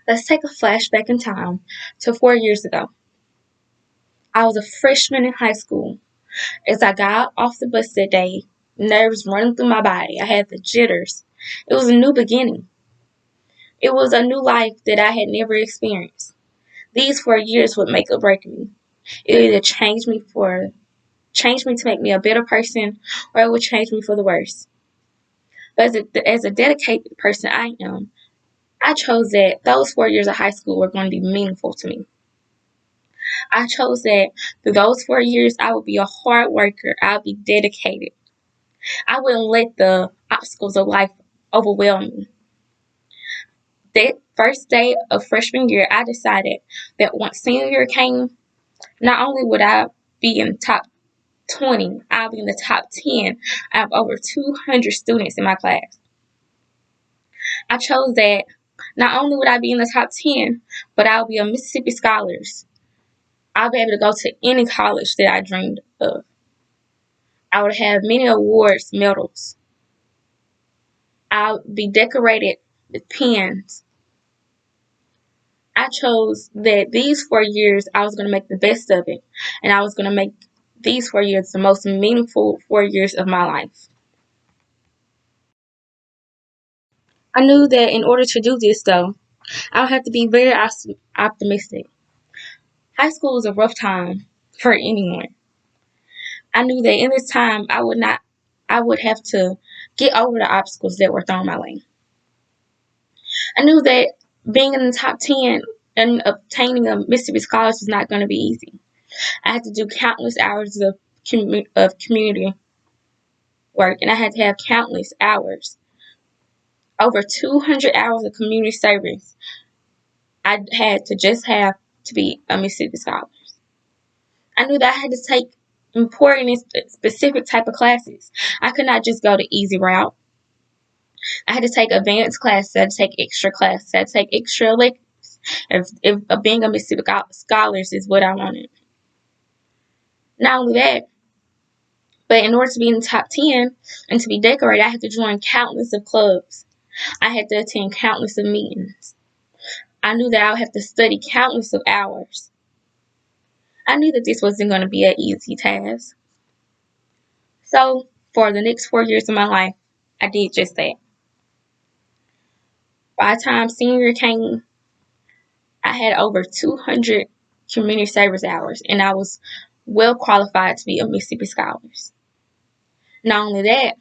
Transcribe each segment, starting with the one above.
Let's take a flashback in time to 4 years ago. I was a freshman in high school. As I got off the bus that day, nerves running through my body, I had the jitters. It was a new beginning. It was a new life that I had never experienced. These 4 years would make or break me. It would either change me to make me a better person, or it would change me for the worse. But as a dedicated person I am, I chose that those 4 years of high school were going to be meaningful to me. I chose that through those 4 years, I would be a hard worker. I would be dedicated. I wouldn't let the obstacles of life overwhelm me. That first day of freshman year, I decided that once senior year came, not only would I be in the top 20, I'll be in the top 10 out of over 200 students in my class. I chose that not only would I be in the top 10, but I'll be a Mississippi Scholars. I'll be able to go to any college that I dreamed of. I would have many awards, medals. I'll be decorated with pens. I chose that these 4 years I was going to make the best of it, and I was going to make these 4 years the most meaningful 4 years of my life. I knew that in order to do this, though, I would have to be very optimistic. High school was a rough time for anyone. I knew that in this time I would have to get over the obstacles that were thrown my way. I knew that being in the top 10 and obtaining a Mississippi Scholarship was not going to be easy. I had to do countless hours of community work, and I had to have countless hours, over 200 hours of community service. I had to just have to be a Mississippi Scholar. I knew that I had to take important and specific type of classes. I could not just go the easy route. I had to take advanced classes. I had to take extra classes. I had to take extra electives. If being a Mississippi Scholars is what I wanted. Not only that, but in order to be in the top 10 and to be decorated, I had to join countless of clubs. I had to attend countless of meetings. I knew that I would have to study countless of hours. I knew that this wasn't going to be an easy task. So, for the next 4 years of my life, I did just that. By the time senior year came, I had over 200 community service hours, and I was well qualified to be a Mississippi Scholars. Not only that,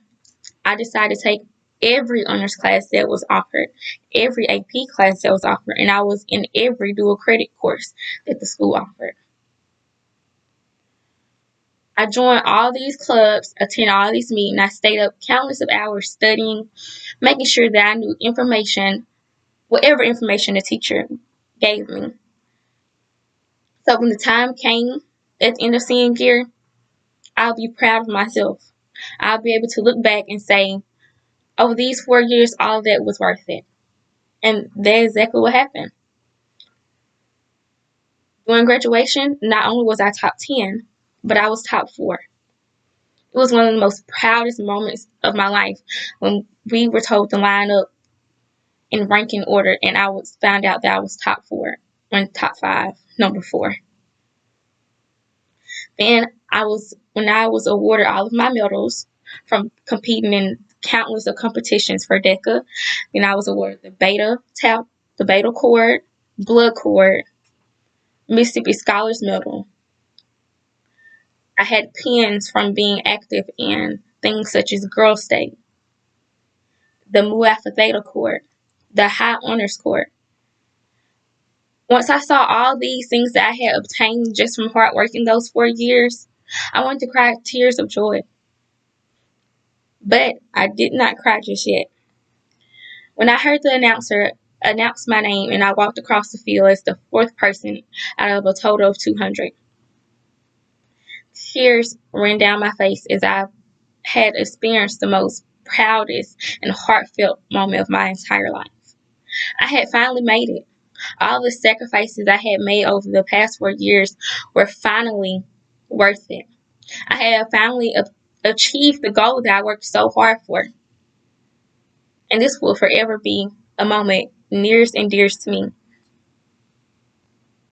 I decided to take every honors class that was offered, every AP class that was offered, and I was in every dual credit course that the school offered. I joined all these clubs, attended all these meetings. I stayed up countless of hours studying, making sure that I knew information, whatever information the teacher gave me. So when the time came at the end of senior year, I'll be proud of myself. I'll be able to look back and say, over these 4 years, all of that was worth it. And that's exactly what happened. During graduation, not only was I top 10, but I was top 4. It was one of the most proudest moments of my life when we were told to line up in ranking order, and I was found out that I was top 4, and top 5, number 4. Then when I was awarded all of my medals from competing in countless of competitions for DECA, then I was awarded the Beta Cord, Blood Cord, Mississippi Scholars Medal. I had pins from being active in things such as Girl State, the Mu Alpha Theta Cord, the High Honors Cord. Once I saw all these things that I had obtained just from hard work in those 4 years, I wanted to cry tears of joy. But I did not cry just yet. When I heard the announcer announce my name and I walked across the field as the 4th person out of a total of 200, tears ran down my face as I had experienced the most proudest and heartfelt moment of my entire life. I had finally made it. All the sacrifices I had made over the past 4 years were finally worth it. I had finally achieved the goal that I worked so hard for. And this will forever be a moment nearest and dearest to me.